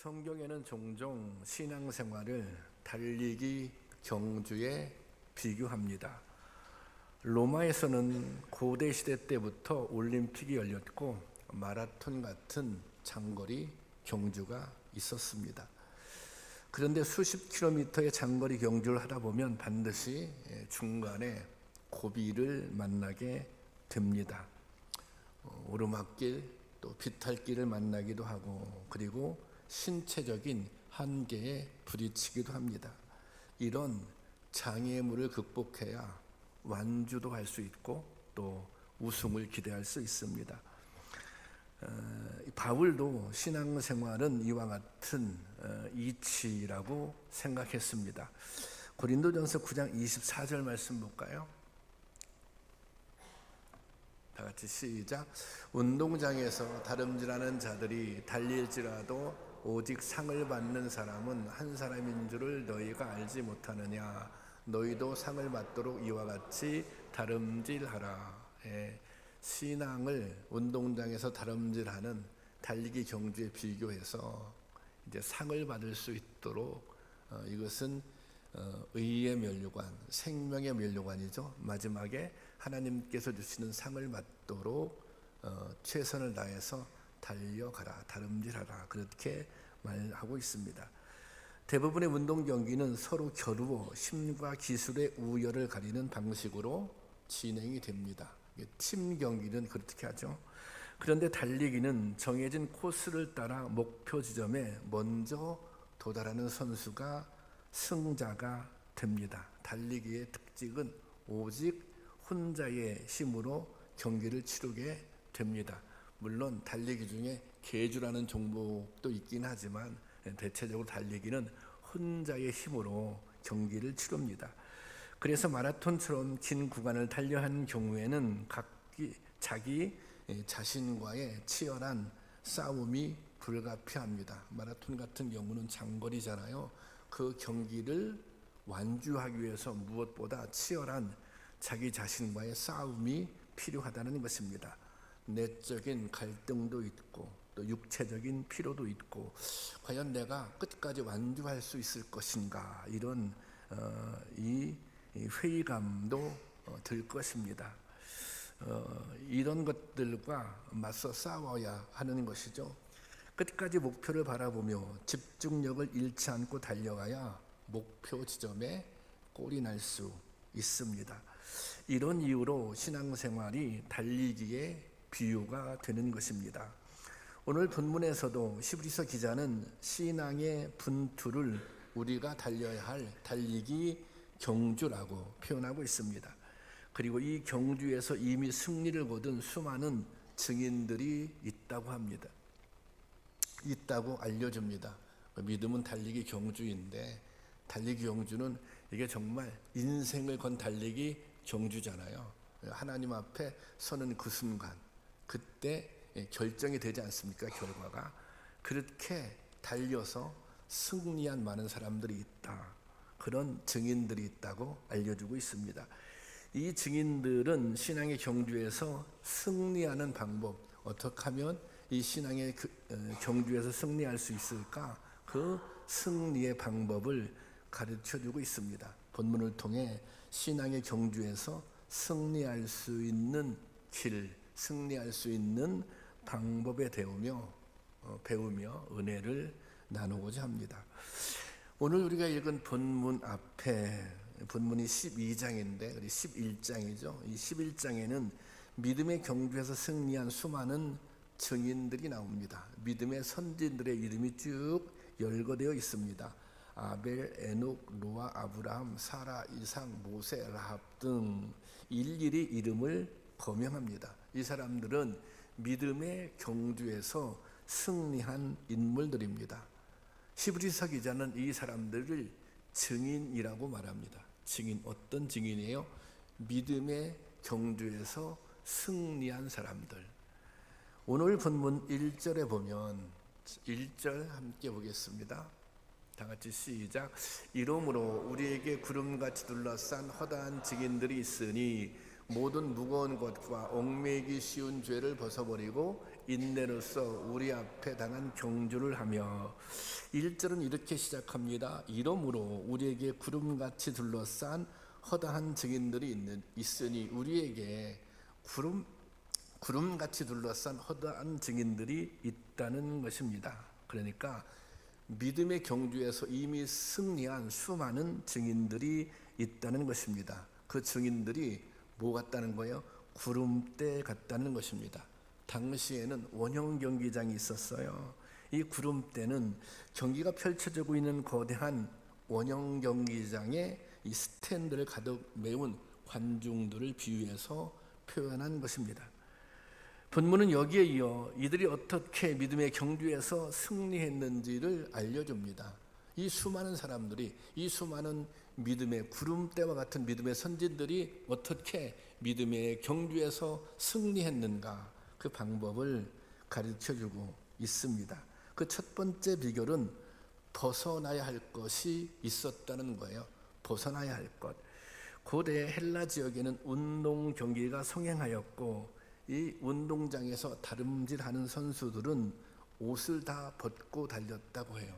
성경에는 종종 신앙생활을 달리기 경주에 비교합니다. 로마에서는 고대 시대 때부터 올림픽이 열렸고 마라톤 같은 장거리 경주가 있었습니다. 그런데 수십 킬로미터의 장거리 경주를 하다 보면 반드시 중간에 고비를 만나게 됩니다. 오르막길, 또 비탈길을 만나기도 하고, 그리고 신체적인 한계에 부딪히기도 합니다. 이런 장애물을 극복해야 완주도 할 수 있고 또 우승을 기대할 수 있습니다. 바울도 신앙생활은 이와 같은 이치라고 생각했습니다. 고린도전서 9장 24절 말씀 볼까요? 다 같이 시작. 운동장에서 다름질하는 자들이 달릴지라도 오직 상을 받는 사람은 한 사람인 줄을 너희가 알지 못하느냐. 너희도 상을 받도록 이와 같이 다름질하라. 신앙을 운동장에서 다름질하는 달리기 경주에 비교해서 이제 상을 받을 수 있도록 이것은 의의 면류관, 생명의 면류관이죠. 마지막에 하나님께서 주시는 상을 받도록 최선을 다해서 달려가라, 다름질하라, 그렇게 말하고 있습니다. 대부분의 운동 경기는 서로 겨루어 힘과 기술의 우열을 가리는 방식으로 진행이 됩니다. 팀 경기는 그렇게 하죠. 그런데 달리기는 정해진 코스를 따라 목표 지점에 먼저 도달하는 선수가 승자가 됩니다. 달리기의 특징은 오직 혼자의 힘으로 경기를 치르게 됩니다. 물론 달리기 중에 계주라는 종목도 있긴 하지만 대체적으로 달리기는 혼자의 힘으로 경기를 치릅니다. 그래서 마라톤처럼 긴 구간을 달려 한 경우에는 자기 자신과의 치열한 싸움이 불가피합니다. 마라톤 같은 경우는 장거리잖아요. 그 경기를 완주하기 위해서 무엇보다 치열한 자기 자신과의 싸움이 필요하다는 것입니다. 내적인 갈등도 있고 또 육체적인 피로도 있고, 과연 내가 끝까지 완주할 수 있을 것인가, 이런 이 회의감도 들 것입니다. 이런 것들과 맞서 싸워야 하는 것이죠. 끝까지 목표를 바라보며 집중력을 잃지 않고 달려가야 목표 지점에 골이 날 수 있습니다. 이런 이유로 신앙생활이 달리기의 비유가 되는 것입니다. 오늘 본문에서도 히브리서 기자는 신앙의 분투를 우리가 달려야 할 달리기 경주라고 표현하고 있습니다. 그리고 이 경주에서 이미 승리를 거둔 수많은 증인들이 있다고 합니다. 있다고 알려줍니다. 믿음은 달리기 경주인데, 달리기 경주는 이게 정말 인생을 건 달리기 경주잖아요. 하나님 앞에 서는 그 순간, 그때 결정이 되지 않습니까? 결과가. 그렇게 달려서 승리한 많은 사람들이 있다. 그런 증인들이 있다고 알려주고 있습니다. 이 증인들은 신앙의 경주에서 승리하는 방법, 어떻게 하면 이 신앙의 경주에서 승리할 수 있을까? 그 승리의 방법을 가르쳐주고 있습니다. 본문을 통해 신앙의 경주에서 승리할 수 있는 길, 승리할 수 있는 방법에 배우며 은혜를 나누고자 합니다. 오늘 우리가 읽은 본문 앞에, 본문이 12장인데 우리 11장이죠. 이 11장에는 믿음의 경주에서 승리한 수많은 증인들이 나옵니다. 믿음의 선진들의 이름이 쭉 열거되어 있습니다. 아벨, 에녹, 노아, 아브라함, 사라, 이삭, 모세, 라합 등 일일이 이름을 거명합니다. 이 사람들은 믿음의 경주에서 승리한 인물들입니다. 히브리서 기자는 이 사람들을 증인이라고 말합니다. 증인, 어떤 증인이에요? 믿음의 경주에서 승리한 사람들. 오늘 본문 1절에 보면, 1절 함께 보겠습니다. 다 같이 시작. 이러므로 우리에게 구름같이 둘러싼 허다한 증인들이 있으니 모든 무거운 것과 얽매이기 쉬운 죄를 벗어버리고 인내로서 우리 앞에 당한 경주를 하며 1절은 이렇게 시작합니다. 이러므로 우리에게 구름같이 둘러싼 허다한 증인들이 있으니 우리에게 구름같이 둘러싼 허다한 증인들이 있다는 것입니다. 그러니까 믿음의 경주에서 이미 승리한 수많은 증인들이 있다는 것입니다. 그 증인들이 뭐 같다는 거예요? 구름대 같다는 것입니다. 당시에는 원형 경기장이 있었어요. 이 구름대는 경기가 펼쳐지고 있는 거대한 원형 경기장에 이 스탠드를 가득 메운 관중들을 비유해서 표현한 것입니다. 본문은 여기에 이어 이들이 어떻게 믿음의 경주에서 승리했는지를 알려줍니다. 이 수많은 사람들이, 이 수많은 믿음의 구름대와 같은 믿음의 선진들이 어떻게 믿음의 경주에서 승리했는가, 그 방법을 가르쳐주고 있습니다. 그 첫 번째 비결은 벗어나야 할 것이 있었다는 거예요. 벗어나야 할 것. 고대 헬라 지역에는 운동 경기가 성행하였고 이 운동장에서 다름질하는 선수들은 옷을 다 벗고 달렸다고 해요.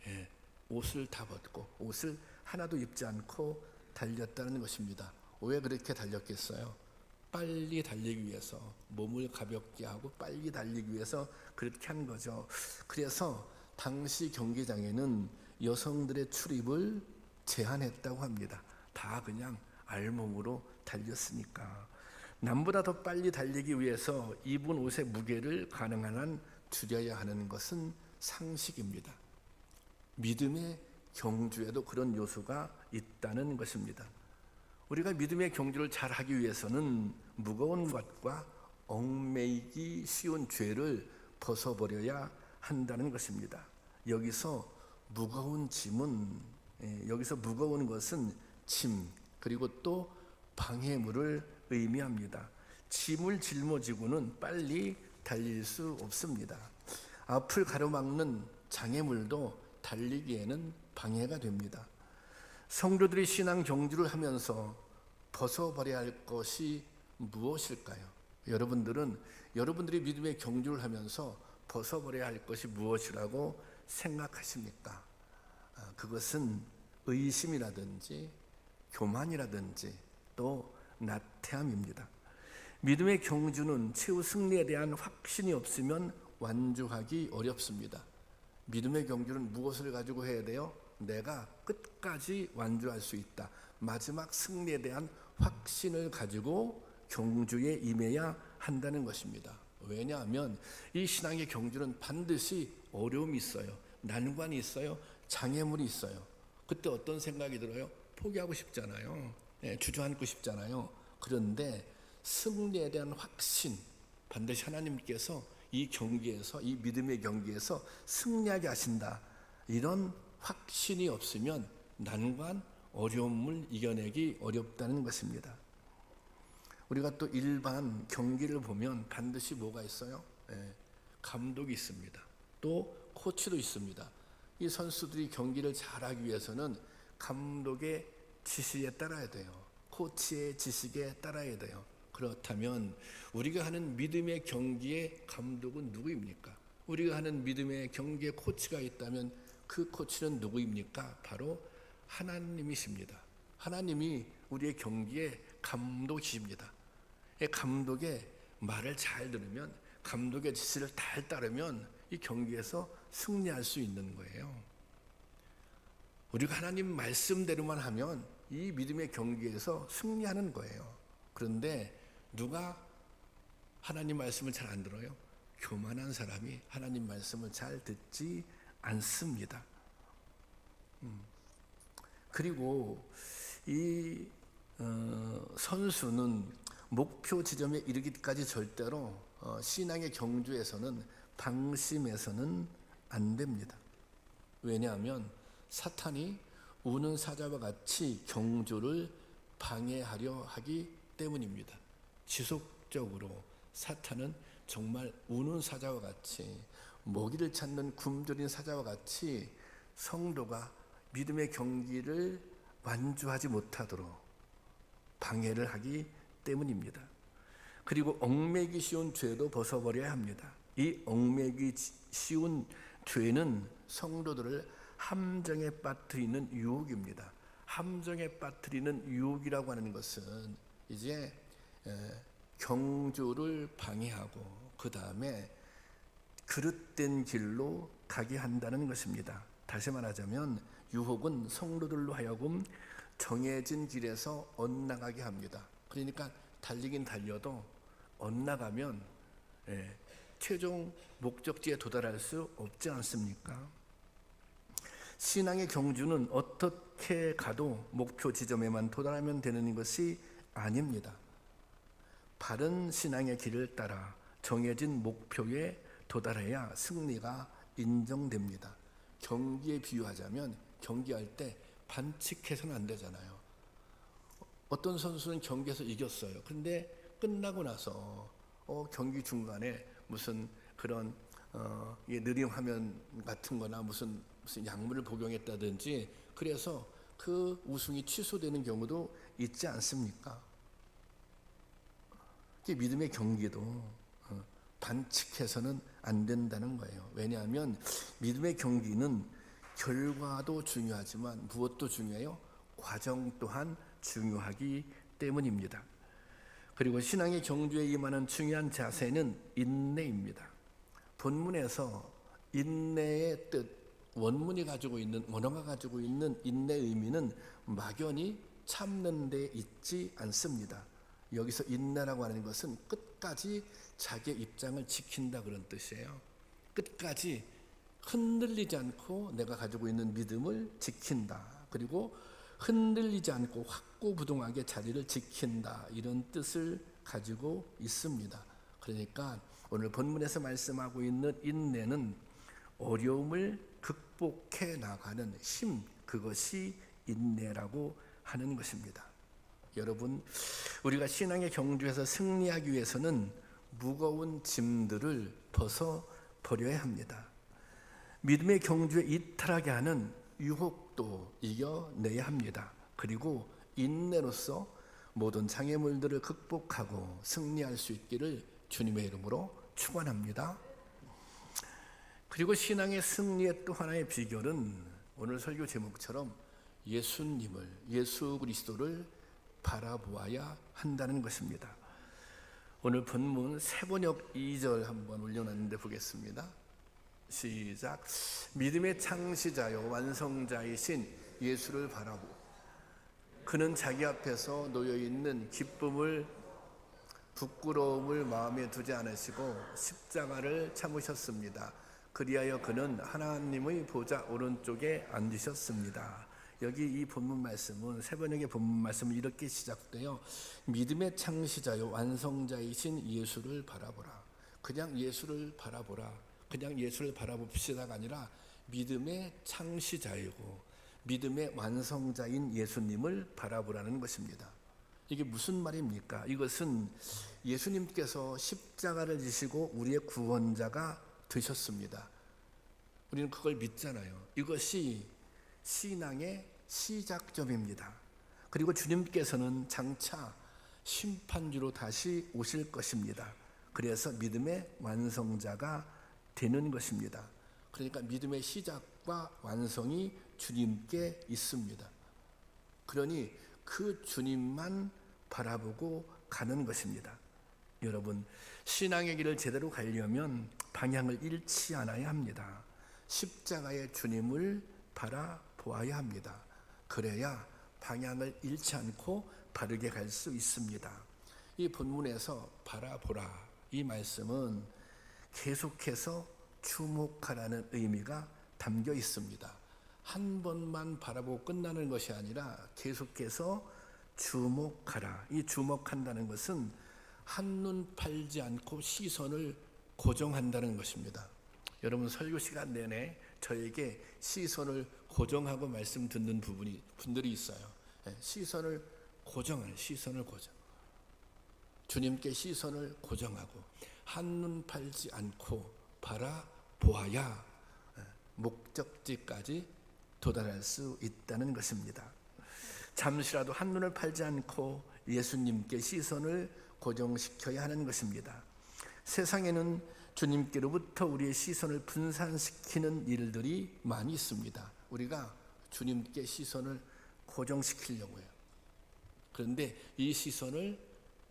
예, 옷을 다 벗고, 옷을 하나도 입지 않고 달렸다는 것입니다. 왜 그렇게 달렸겠어요? 빨리 달리기 위해서, 몸을 가볍게 하고 빨리 달리기 위해서 그렇게 한 거죠. 그래서 당시 경기장에는 여성들의 출입을 제한했다고 합니다. 다 그냥 알몸으로 달렸으니까. 남보다 더 빨리 달리기 위해서 입은 옷의 무게를 가능한 한 줄여야 하는 것은 상식입니다. 믿음의 경주에도 그런 요소가 있다는 것입니다. 우리가 믿음의 경주를 잘하기 위해서는 무거운 것과 얽매이기 쉬운 죄를 벗어버려야 한다는 것입니다. 여기서 무거운 것은 짐, 그리고 또 방해물을 의미합니다. 짐을 짊어지고는 빨리 달릴 수 없습니다. 앞을 가로막는 장애물도 달리기에는 방해가 됩니다. 성도들이 신앙 경주를 하면서 벗어버려야 할 것이 무엇일까요? 여러분들이 믿음의 경주를 하면서 벗어버려야 할 것이 무엇이라고 생각하십니까? 그것은 의심이라든지 교만이라든지 또 나태함입니다. 믿음의 경주는 최후 승리에 대한 확신이 없으면 완주하기 어렵습니다. 믿음의 경주는 무엇을 가지고 해야 돼요? 내가 끝까지 완주할 수 있다. 마지막 승리에 대한 확신을 가지고 경주에 임해야 한다는 것입니다. 왜냐하면 이 신앙의 경주는 반드시 어려움이 있어요. 난관이 있어요. 장애물이 있어요. 그때 어떤 생각이 들어요? 포기하고 싶잖아요. 주저앉고 싶잖아요. 그런데 승리에 대한 확신, 반드시 하나님께서 이 경기에서, 이 믿음의 경기에서 승리하게 하신다. 이런 확신이 없으면 난관, 어려움을 이겨내기 어렵다는 것입니다. 우리가 또 일반 경기를 보면 반드시 뭐가 있어요? 감독이 있습니다. 또 코치도 있습니다. 이 선수들이 경기를 잘하기 위해서는 감독의 지시에 따라야 돼요. 코치의 지식에 따라야 돼요. 그렇다면 우리가 하는 믿음의 경기의 감독은 누구입니까? 우리가 하는 믿음의 경기의 코치가 있다면 그 코치는 누구입니까? 바로 하나님이십니다. 하나님이 우리의 경기의 감독이십니다. 감독의 말을 잘 들으면, 감독의 지시를 잘 따르면 이 경기에서 승리할 수 있는 거예요. 우리가 하나님 말씀대로만 하면 이 믿음의 경기에서 승리하는 거예요. 그런데 누가 하나님 말씀을 잘 안 들어요? 교만한 사람이 하나님 말씀을 잘 듣지 않습니다. 그리고 이 선수는 목표 지점에 이르기까지 절대로 신앙의 경주에서는 방심해서는 안 됩니다. 왜냐하면 사탄이 우는 사자와 같이 경주를 방해하려 하기 때문입니다. 지속적으로 사탄은 정말 우는 사자와 같이, 먹이를 찾는 굶주린 사자와 같이 성도가 믿음의 경기를 완주하지 못하도록 방해를 하기 때문입니다. 그리고 얽매이기 쉬운 죄도 벗어버려야 합니다. 이 얽매기 쉬운 죄는 성도들을 함정에 빠뜨리는 유혹입니다. 함정에 빠뜨리는 유혹이라고 하는 것은 이제 경주를 방해하고 그 다음에 그릇된 길로 가게 한다는 것입니다. 다시 말하자면 유혹은 성도들로 하여금 정해진 길에서 엇나가게 합니다. 그러니까 달리긴 달려도 엇나가면 최종 목적지에 도달할 수 없지 않습니까? 신앙의 경주는 어떻게 가도 목표 지점에만 도달하면 되는 것이 아닙니다. 바른 신앙의 길을 따라 정해진 목표에 도달해야 승리가 인정됩니다. 경기에 비유하자면 경기할 때 반칙해서는 안 되잖아요. 어떤 선수는 경기에서 이겼어요. 근데 끝나고 나서 경기 중간에 무슨 그런 느림 화면 같은 거나 무슨 약물을 복용했다든지 그래서 그 우승이 취소되는 경우도 있지 않습니까? 믿음의 경기도 반칙해서는 안 된다는 거예요. 왜냐하면 믿음의 경기는 결과도 중요하지만 무엇도 중요해요? 과정 또한 중요하기 때문입니다. 그리고 신앙의 경주에 임하는 중요한 자세는 인내입니다. 본문에서 인내의 뜻, 원어가 가지고 있는 인내의 의미는 막연히 참는 데 있지 않습니다. 여기서 인내라고 하는 것은 끝까지 자기의 입장을 지킨다 그런 뜻이에요. 끝까지 흔들리지 않고 내가 가지고 있는 믿음을 지킨다. 그리고 흔들리지 않고 확고부동하게 자리를 지킨다. 이런 뜻을 가지고 있습니다. 그러니까 오늘 본문에서 말씀하고 있는 인내는 어려움을 극복해 나가는 힘, 그것이 인내라고 하는 것입니다. 여러분, 우리가 신앙의 경주에서 승리하기 위해서는 무거운 짐들을 벗어버려야 합니다. 믿음의 경주에 이탈하게 하는 유혹도 이겨내야 합니다. 그리고 인내로서 모든 장애물들을 극복하고 승리할 수 있기를 주님의 이름으로 축원합니다. 그리고 신앙의 승리의 또 하나의 비결은 오늘 설교 제목처럼 예수님을, 예수 그리스도를 바라보아야 한다는 것입니다. 오늘 본문 세번역 2절 한번 올려놨는데 보겠습니다. 시작. 믿음의 창시자요 완성자이신 예수를 바라보 그는 자기 앞에서 놓여있는 기쁨을 부끄러움을 마음에 두지 않으시고 십자가를 참으셨습니다. 그리하여 그는 하나님의 보좌 오른쪽에 앉으셨습니다. 여기 이 본문 말씀은 세번역의 본문 말씀은 이렇게 시작돼요. 믿음의 창시자요 완성자이신 예수를 바라보라. 그냥 예수를 바라보라. 그냥 예수를 바라봅시다가 아니라 믿음의 창시자이고 믿음의 완성자인 예수님을 바라보라는 것입니다. 이게 무슨 말입니까? 이것은 예수님께서 십자가를 지시고 우리의 구원자가 되셨습니다. 우리는 그걸 믿잖아요. 이것이 신앙의 시작점입니다. 그리고 주님께서는 장차 심판주로 다시 오실 것입니다. 그래서 믿음의 완성자가 되는 것입니다. 그러니까 믿음의 시작과 완성이 주님께 있습니다. 그러니 그 주님만 바라보고 가는 것입니다. 여러분, 신앙의 길을 제대로 가려면 방향을 잃지 않아야 합니다. 십자가의 주님을 바라보아야 합니다. 그래야 방향을 잃지 않고 바르게 갈 수 있습니다. 이 본문에서 바라보라 이 말씀은 계속해서 주목하라는 의미가 담겨 있습니다. 한 번만 바라보고 끝나는 것이 아니라 계속해서 주목하라. 이 주목한다는 것은 한눈 팔지 않고 시선을 고정한다는 것입니다. 여러분 설교 시간 내내 저에게 시선을 고정하고 말씀 듣는 분들이 있어요. 시선을 고정. 주님께 시선을 고정하고 한눈 팔지 않고 바라보아야 목적지까지 도달할 수 있다는 것입니다. 잠시라도 한눈을 팔지 않고 예수님께 시선을 고정시켜야 하는 것입니다. 세상에는 주님께로부터 우리의 시선을 분산시키는 일들이 많이 있습니다. 우리가 주님께 시선을 고정시키려고 해요. 그런데 이 시선을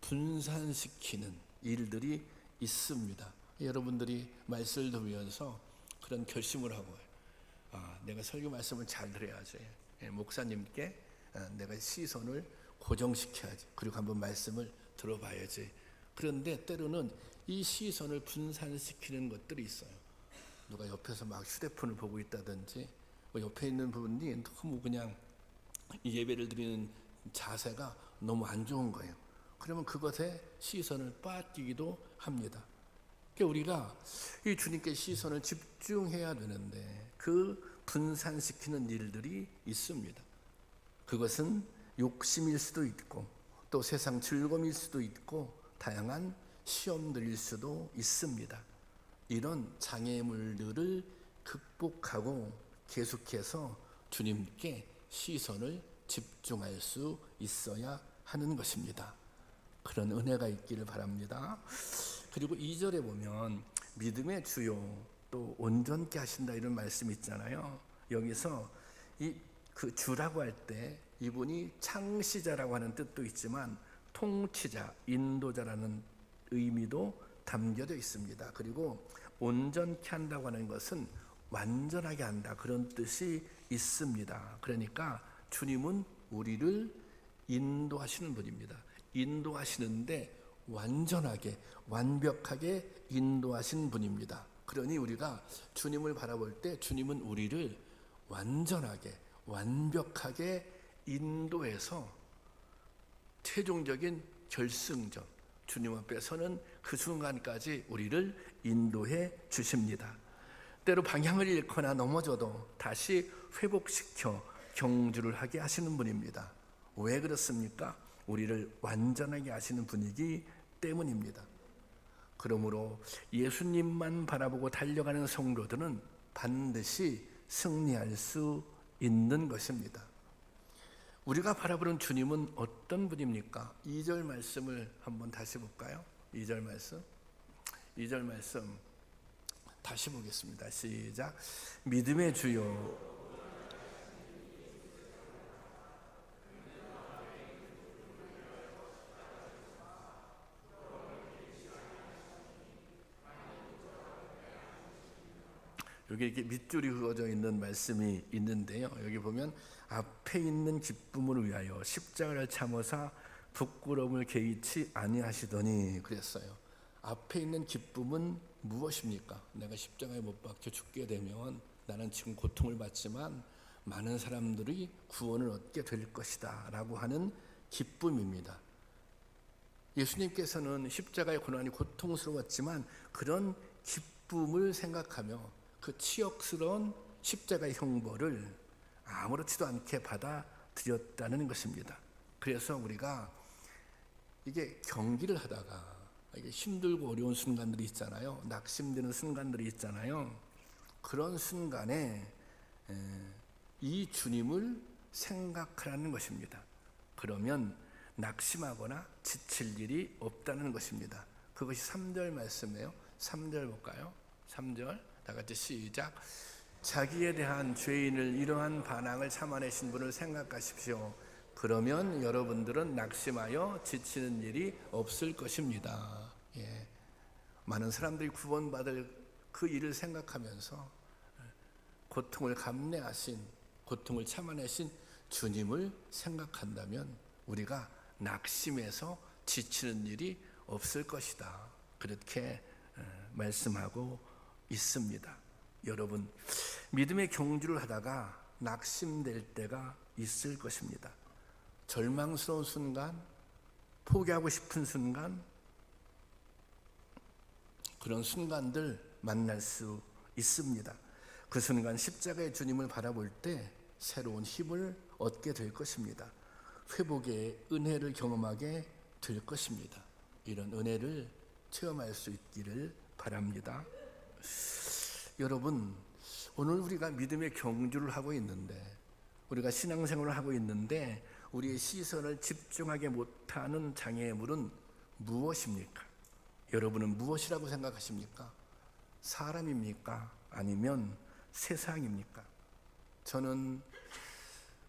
분산시키는 일들이 있습니다. 여러분들이 말씀을 들으면서 그런 결심을 하고 내가 설교 말씀을 잘 들어야지. 목사님께 내가 시선을 고정시켜야지. 그리고 한번 말씀을 들어봐야지. 그런데 때로는 이 시선을 분산시키는 것들이 있어요. 누가 옆에서 막 휴대폰을 보고 있다든지, 옆에 있는 분이 너무 그냥 이 예배를 드리는 자세가 너무 안 좋은 거예요. 그러면 그것에 시선을 빠뜨기도 합니다. 그러니까 우리가 이 주님께 시선을 집중해야 되는데 그 분산시키는 일들이 있습니다. 그것은 욕심일 수도 있고 또 세상 즐거움일 수도 있고 다양한 시험들일 수도 있습니다. 이런 장애물들을 극복하고 계속해서 주님께 시선을 집중할 수 있어야 하는 것입니다. 그런 은혜가 있기를 바랍니다. 그리고 2절에 보면 믿음의 주요 또 온전케 하신다 이런 말씀이 있잖아요. 여기서 그 주라고 할 때 이분이 창시자라고 하는 뜻도 있지만 통치자, 인도자라는 의미도 담겨져 있습니다. 그리고 온전케 한다고 하는 것은 완전하게 한다 그런 뜻이 있습니다. 그러니까 주님은 우리를 인도하시는 분입니다. 인도하시는데 완전하게 완벽하게 인도하신 분입니다. 그러니 우리가 주님을 바라볼 때 주님은 우리를 완전하게 완벽하게 인도해서 최종적인 결승점 주님 앞에 서는 그 순간까지 우리를 인도해 주십니다. 때로 방향을 잃거나 넘어져도 다시 회복시켜 경주를 하게 하시는 분입니다. 왜 그렇습니까? 우리를 완전하게 하시는 분이기 때문입니다. 그러므로 예수님만 바라보고 달려가는 성도들은 반드시 승리할 수 있는 것입니다. 우리가 바라보는 주님은 어떤 분입니까? 2절 말씀을 한번 다시 볼까요? 2절 말씀 다시 보겠습니다. 시작. 믿음의 주요 여기 이렇게 밑줄이 그어져 있는 말씀이 있는데요. 여기 보면 앞에 있는 기쁨을 위하여 십자가를 참으사 부끄러움을 개의치 아니하시더니 그랬어요. 앞에 있는 기쁨은 무엇입니까? 내가 십자가에 못 박혀 죽게 되면 나는 지금 고통을 받지만 많은 사람들이 구원을 얻게 될 것이다 라고 하는 기쁨입니다. 예수님께서는 십자가의 고난이 고통스러웠지만 그런 기쁨을 생각하며 그 치욕스러운 십자가의 형벌을 아무렇지도 않게 받아들였다는 것입니다. 그래서 우리가 이게 경기를 하다가 이게 힘들고 어려운 순간들이 있잖아요. 낙심되는 순간들이 있잖아요. 그런 순간에 이 주님을 생각하라는 것입니다. 그러면 낙심하거나 지칠 일이 없다는 것입니다. 그것이 3절 말씀이에요. 3절 볼까요? 3절 다 같이 시작. 자기에 대한 죄인을 이러한 반항을 참아내신 분을 생각하십시오. 그러면 여러분들은 낙심하여 지치는 일이 없을 것입니다. 많은 사람들이 구원받을 그 일을 생각하면서 고통을 감내하신, 고통을 참아내신 주님을 생각한다면 우리가 낙심해서 지치는 일이 없을 것이다. 그렇게 말씀하고 있습니다. 여러분, 믿음의 경주를 하다가 낙심될 때가 있을 것입니다. 절망스러운 순간, 포기하고 싶은 순간, 그런 순간들 만날 수 있습니다. 그 순간 십자가의 주님을 바라볼 때 새로운 힘을 얻게 될 것입니다. 회복의 은혜를 경험하게 될 것입니다. 이런 은혜를 체험할 수 있기를 바랍니다. 여러분, 오늘 우리가 믿음의 경주를 하고 있는데, 우리가 신앙생활을 하고 있는데 우리의 시선을 집중하게 못하는 장애물은 무엇입니까? 여러분은 무엇이라고 생각하십니까? 사람입니까? 아니면 세상입니까? 저는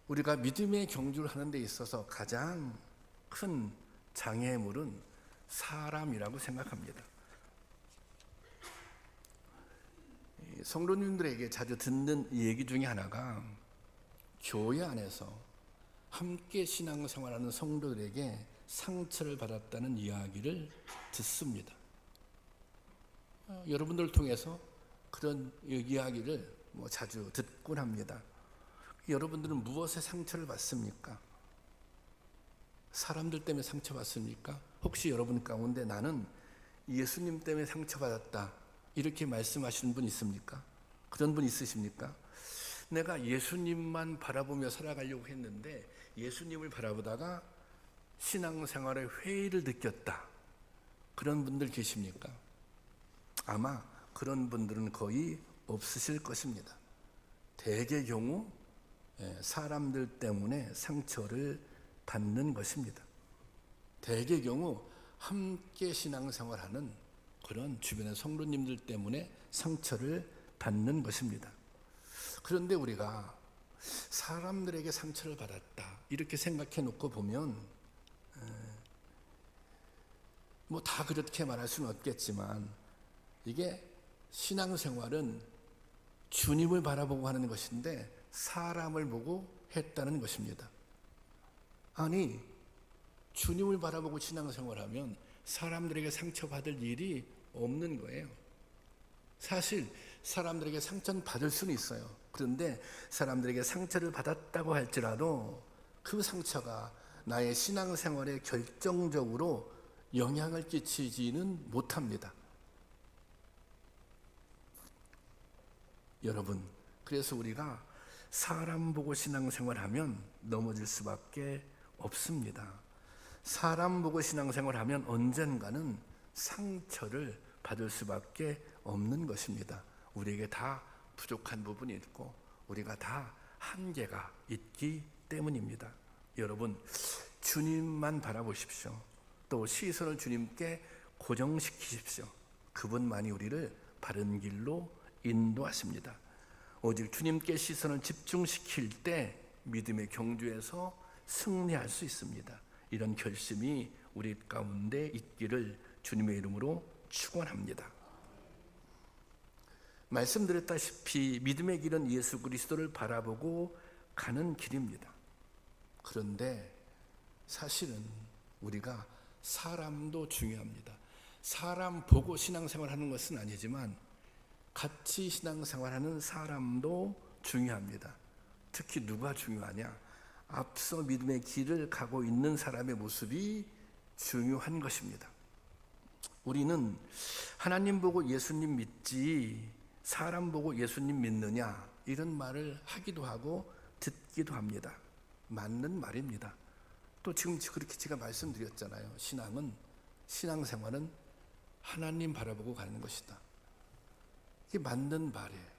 우리가 믿음의 경주를 하는 데 있어서 가장 큰 장애물은 사람이라고 생각합니다. 성도님들에게 자주 듣는 얘기 중에 하나가 교회 안에서 함께 신앙생활하는 성도들에게 상처를 받았다는 이야기를 듣습니다. 여러분들을 통해서 그런 이야기를 자주 듣곤 합니다. 여러분들은 무엇에 상처를 받습니까? 사람들 때문에 상처받습니까? 혹시 여러분 가운데 나는 예수님 때문에 상처받았다 이렇게 말씀하시는 분 있습니까? 그런 분 있으십니까? 내가 예수님만 바라보며 살아가려고 했는데 예수님을 바라보다가 신앙생활에 회의를 느꼈다. 그런 분들 계십니까? 아마 그런 분들은 거의 없으실 것입니다. 대개 경우 사람들 때문에 상처를 받는 것입니다. 대개 경우 함께 신앙생활하는 그런 주변의 성도님들 때문에 상처를 받는 것입니다. 그런데 우리가 사람들에게 상처를 받았다 이렇게 생각해 놓고 보면 다 그렇게 말할 수는 없겠지만 이게 신앙생활은 주님을 바라보고 하는 것인데 사람을 보고 했다는 것입니다. 아니, 주님을 바라보고 신앙생활하면 사람들에게 상처받을 일이 없는 거예요. 사실 사람들에게 상처는 받을 수는 있어요. 그런데 사람들에게 상처를 받았다고 할지라도 그 상처가 나의 신앙생활에 결정적으로 영향을 끼치지는 못합니다. 여러분, 그래서 우리가 사람 보고 신앙생활하면 넘어질 수밖에 없습니다. 사람 보고 신앙생활하면 언젠가는 상처를 받을 수밖에 없는 것입니다. 우리에게 다 부족한 부분이 있고 우리가 다 한계가 있기 때문입니다. 여러분, 주님만 바라보십시오. 또 시선을 주님께 고정시키십시오. 그분만이 우리를 바른 길로 인도하십니다. 오직 주님께 시선을 집중시킬 때 믿음의 경주에서 승리할 수 있습니다. 이런 결심이 우리 가운데 있기를 주님의 이름으로 축원합니다. 말씀드렸다시피 믿음의 길은 예수 그리스도를 바라보고 가는 길입니다. 그런데 사실은 우리가 사람도 중요합니다. 사람 보고 신앙생활하는 것은 아니지만 같이 신앙생활하는 사람도 중요합니다. 특히 누가 중요하냐? 앞서 믿음의 길을 가고 있는 사람의 모습이 중요한 것입니다. 우리는 하나님 보고 예수님 믿지 사람 보고 예수님 믿느냐 이런 말을 하기도 하고 듣기도 합니다. 맞는 말입니다. 또 지금 그렇게 제가 말씀드렸잖아요. 신앙생활은 하나님 바라보고 가는 것이다. 이게 맞는 말이에요.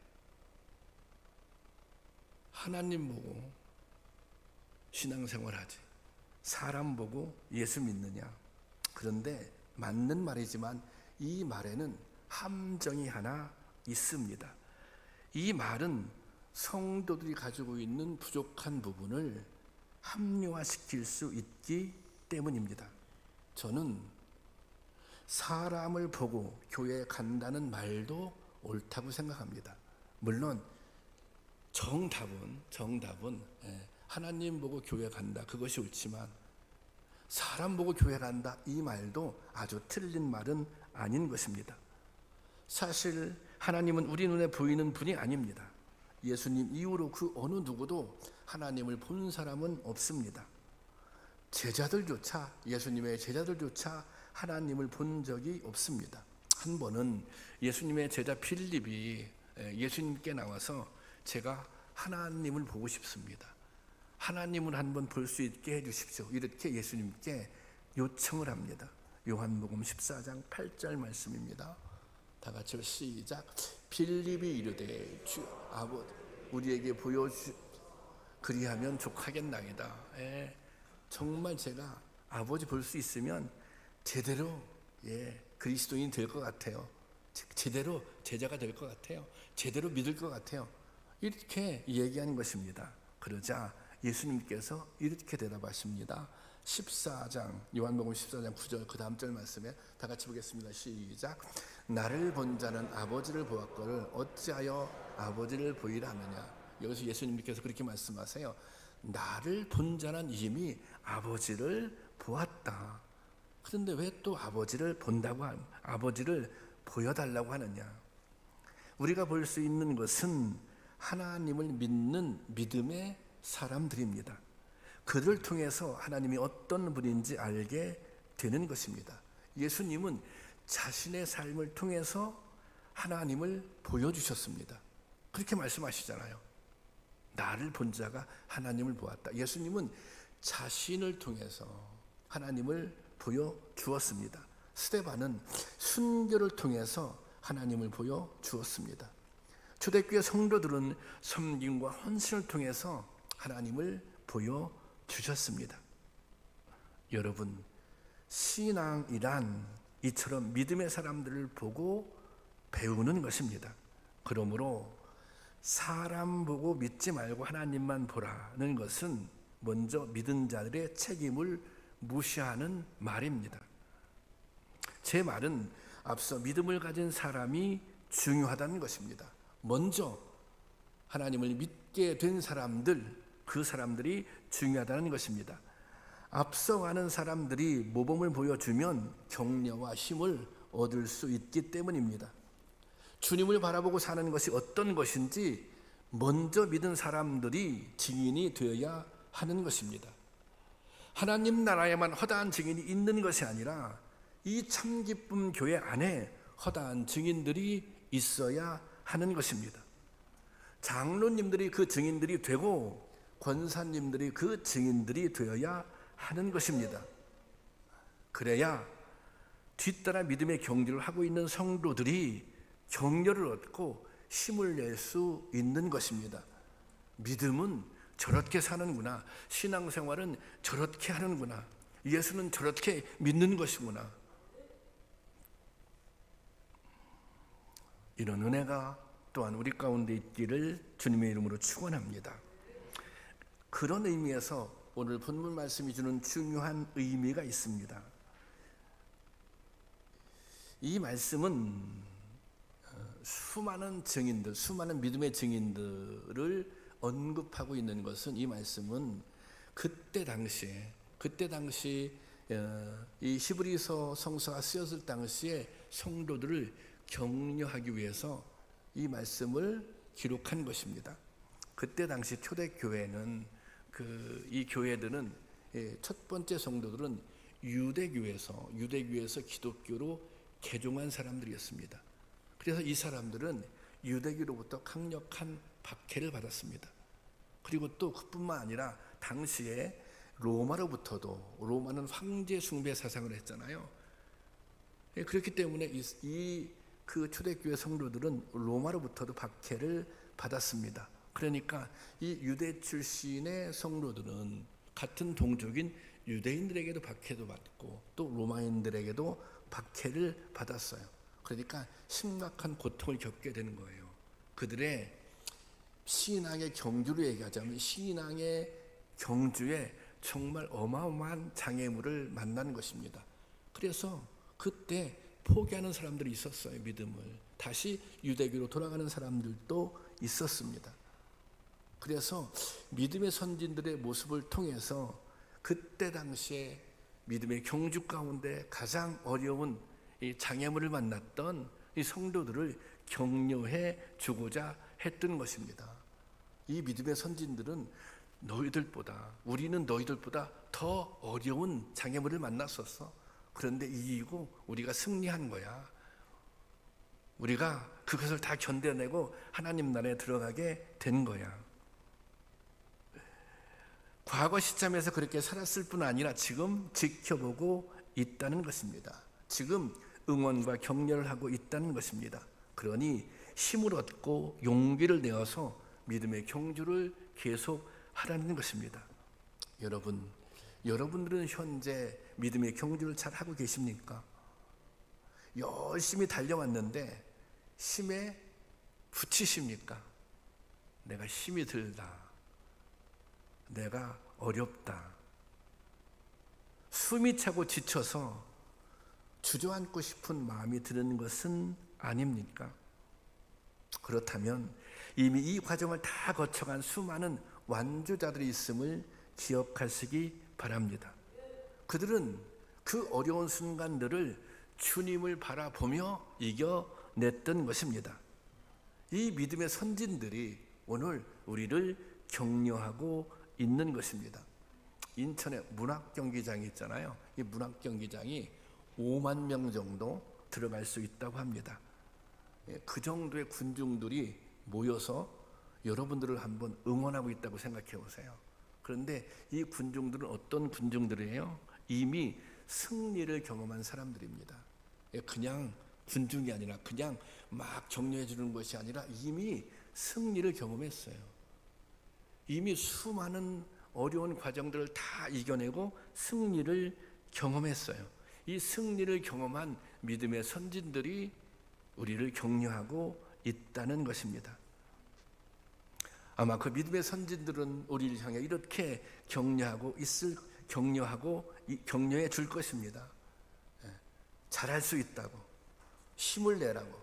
하나님 보고 신앙생활하지 사람 보고 예수 믿느냐. 그런데 맞는 말이지만 이 말에는 함정이 하나 있습니다. 이 말은 성도들이 가지고 있는 부족한 부분을 합리화시킬 수 있기 때문입니다. 저는 사람을 보고 교회에 간다는 말도 옳다고 생각합니다. 물론 정답은 하나님 보고 교회 간다 그것이 옳지만 사람 보고 교회 간다 이 말도 아주 틀린 말은 아닌 것입니다. 사실 하나님은 우리 눈에 보이는 분이 아닙니다. 예수님 이후로 그 어느 누구도 하나님을 본 사람은 없습니다. 예수님의 제자들조차 하나님을 본 적이 없습니다. 한 번은 예수님의 제자 빌립이 예수님께 나와서 제가 하나님을 보고 싶습니다. 하나님을 한번 볼 수 있게 해주십시오. 이렇게 예수님께 요청을 합니다. 요한복음 14장 8절 말씀입니다. 다 같이 시작. 빌립이 이르되 주 아버지 우리에게 보여주 그리하면 족하겠나이다. 정말 제가 아버지 볼 수 있으면 제대로 그리스도인 될 것 같아요. 제대로 제자가 될 것 같아요. 제대로 믿을 것 같아요. 이렇게 얘기하는 것입니다. 그러자 예수님께서 이렇게 대답하십니다. 14장 요한복음 14장 9절 그 다음 절 말씀에 다 같이 보겠습니다. 시작. 나를 본 자는 아버지를 보았거늘 어찌하여 아버지를 보이라 하느냐. 여기서 예수님께서 그렇게 말씀하세요. 나를 본 자는 이미 아버지를 보았다. 그런데 왜 또 아버지를 본다고 아버지를 보여달라고 하느냐. 우리가 볼 수 있는 것은 하나님을 믿는 믿음의 사람들입니다. 그들을 통해서 하나님이 어떤 분인지 알게 되는 것입니다. 예수님은 자신의 삶을 통해서 하나님을 보여주셨습니다. 그렇게 말씀하시잖아요. 나를 본 자가 하나님을 보았다. 예수님은 자신을 통해서 하나님을 보여주었습니다. 스데반은 순교를 통해서 하나님을 보여주었습니다. 초대교회 성도들은 섬김과 헌신을 통해서 하나님을 보여주셨습니다. 여러분, 신앙이란 이처럼 믿음의 사람들을 보고 배우는 것입니다. 그러므로 사람 보고 믿지 말고 하나님만 보라는 것은 먼저 믿은 자들의 책임을 무시하는 말입니다. 제 말은 앞서 믿음을 가진 사람이 중요하다는 것입니다. 먼저 하나님을 믿게 된 사람들, 그 사람들이 중요하다는 것입니다. 앞서가는 사람들이 모범을 보여주면 격려와 힘을 얻을 수 있기 때문입니다. 주님을 바라보고 사는 것이 어떤 것인지 먼저 믿은 사람들이 증인이 되어야 하는 것입니다. 하나님 나라에만 허다한 증인이 있는 것이 아니라 이 참기쁨 교회 안에 허다한 증인들이 있어야 하는 것입니다. 장로님들이 그 증인들이 되고 권사님들이 그 증인들이 되어야 하는 것입니다. 그래야 뒤따라 믿음의 경주를 하고 있는 성도들이 격려를 얻고 힘을 낼 수 있는 것입니다. 믿음은 저렇게 사는구나. 신앙생활은 저렇게 하는구나. 예수는 저렇게 믿는 것이구나. 이런 은혜가 또한 우리 가운데 있기를 주님의 이름으로 축원합니다. 그런 의미에서 오늘 본문 말씀이 주는 중요한 의미가 있습니다. 이 말씀은 수많은 증인들, 수많은 믿음의 증인들을 언급하고 있는 것은, 이 말씀은 그때 당시 이 히브리서 성서가 쓰였을 당시에 성도들을 격려하기 위해서 이 말씀을 기록한 것입니다. 그때 당시 초대교회는 이 교회들은 첫 번째 성도들은 유대교에서 기독교로 개종한 사람들이었습니다. 그래서 이 사람들은 유대교로부터 강력한 박해를 받았습니다. 그리고 또 그뿐만 아니라 당시에 로마로부터도, 로마는 황제 숭배 사상을 했잖아요. 그렇기 때문에 그 초대교회 성도들은 로마로부터도 박해를 받았습니다. 그러니까 이 유대 출신의 성도들은 같은 동족인 유대인들에게도 박해도 받고 또 로마인들에게도 박해를 받았어요. 그러니까 심각한 고통을 겪게 되는 거예요. 그들의 신앙의 경주로 얘기하자면 신앙의 경주에 정말 어마어마한 장애물을 만난 것입니다. 그래서 그때 포기하는 사람들이 있었어요. 믿음을 다시 유대교로 돌아가는 사람들도 있었습니다. 그래서 믿음의 선진들의 모습을 통해서 그때 당시에 믿음의 경주 가운데 가장 어려운 이 장애물을 만났던 이 성도들을 격려해 주고자 했던 것입니다. 이 믿음의 선진들은 우리는 너희들보다 더 어려운 장애물을 만났었어. 그런데 이기고 우리가 승리한 거야. 우리가 그것을 다 견뎌내고 하나님 나라에 들어가게 된 거야. 과거 시점에서 그렇게 살았을 뿐 아니라 지금 지켜보고 있다는 것입니다. 지금 응원과 격려를 하고 있다는 것입니다. 그러니 힘을 얻고 용기를 내어서 믿음의 경주를 계속 하라는 것입니다. 여러분들은 현재 믿음의 경주를 잘 하고 계십니까? 열심히 달려왔는데 힘에 부치십니까? 내가 힘이 들다, 내가 어렵다, 숨이 차고 지쳐서 주저앉고 싶은 마음이 드는 것은 아닙니까? 그렇다면 이미 이 과정을 다 거쳐간 수많은 완주자들이 있음을 기억하시기 바랍니다. 그들은 그 어려운 순간들을 주님을 바라보며 이겨냈던 것입니다. 이 믿음의 선진들이 오늘 우리를 격려하고 있는 것입니다. 인천에 문학경기장이 있잖아요. 이 문학경기장이 5만 명 정도 들어갈 수 있다고 합니다. 그 정도의 군중들이 모여서 여러분들을 한번 응원하고 있다고 생각해 보세요. 그런데 이 군중들은 어떤 군중들이에요? 이미 승리를 경험한 사람들입니다. 그냥 군중이 아니라 그냥 막 격려해 주는 것이 아니라 이미 승리를 경험했어요. 이미 수많은 어려운 과정들을 다 이겨내고 승리를 경험했어요. 이 승리를 경험한 믿음의 선진들이 우리를 격려하고 있다는 것입니다. 아마 그 믿음의 선진들은 우리를 향해 이렇게 격려해 줄 것입니다. 잘할 수 있다고, 힘을 내라고,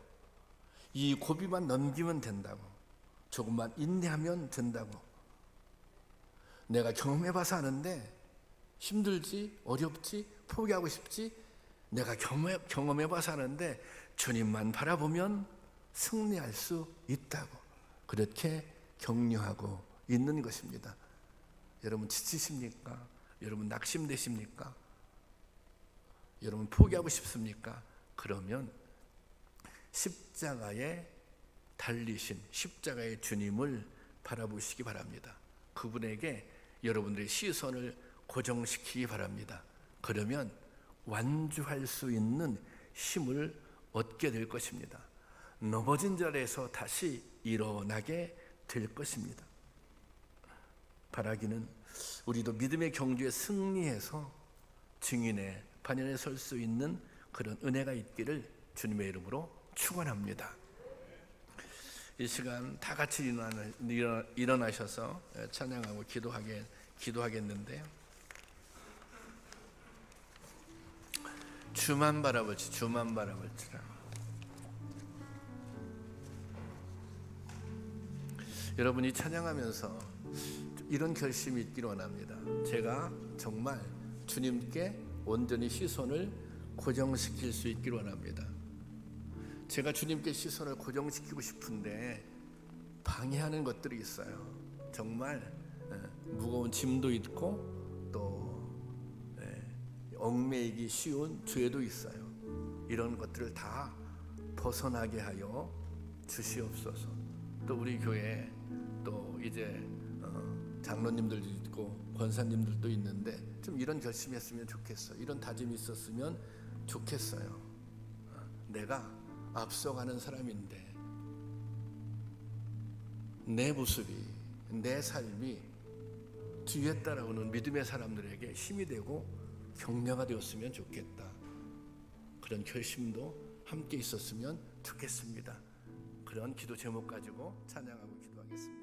이 고비만 넘기면 된다고, 조금만 인내하면 된다고. 내가 경험해봐서 아는데 힘들지, 어렵지, 포기하고 싶지, 내가 경험해봐서 아는데 주님만 바라보면 승리할 수 있다고, 그렇게 격려하고 있는 것입니다. 여러분 지치십니까? 여러분 낙심되십니까? 여러분 포기하고 싶습니까? 그러면 십자가에 달리신 십자가의 주님을 바라보시기 바랍니다. 그분에게 여러분들의 시선을 고정시키기 바랍니다. 그러면 완주할 수 있는 힘을 얻게 될 것입니다. 넘어진 자리에서 다시 일어나게 될 것입니다. 바라기는 우리도 믿음의 경주에 승리해서 증인의 반열에 설 수 있는 그런 은혜가 있기를 주님의 이름으로 축원합니다. 이 시간 다 같이 일어나셔서 찬양하고 기도하겠는데요. 주만 바라볼지라. 여러분이 찬양하면서 이런 결심이 있기를 원합니다. 제가 정말 주님께 온전히 시선을 고정시킬 수 있기를 원합니다. 제가 주님께 시선을 고정시키고 싶은데 방해하는 것들이 있어요. 정말 무거운 짐도 있고 또 얽매이기 쉬운 죄도 있어요. 이런 것들을 다 벗어나게 하여 주시옵소서. 또 우리 교회에 또 이제 장로님들도 있고 권사님들도 있는데 좀 이런 결심했으면 좋겠어요. 이런 다짐이 있었으면 좋겠어요. 내가 앞서가는 사람인데 내 모습이, 내 삶이 뒤에 따라오는 믿음의 사람들에게 힘이 되고 격려가 되었으면 좋겠다. 그런 결심도 함께 있었으면 좋겠습니다. 그런 기도 제목 가지고 찬양하고 기도하겠습니다.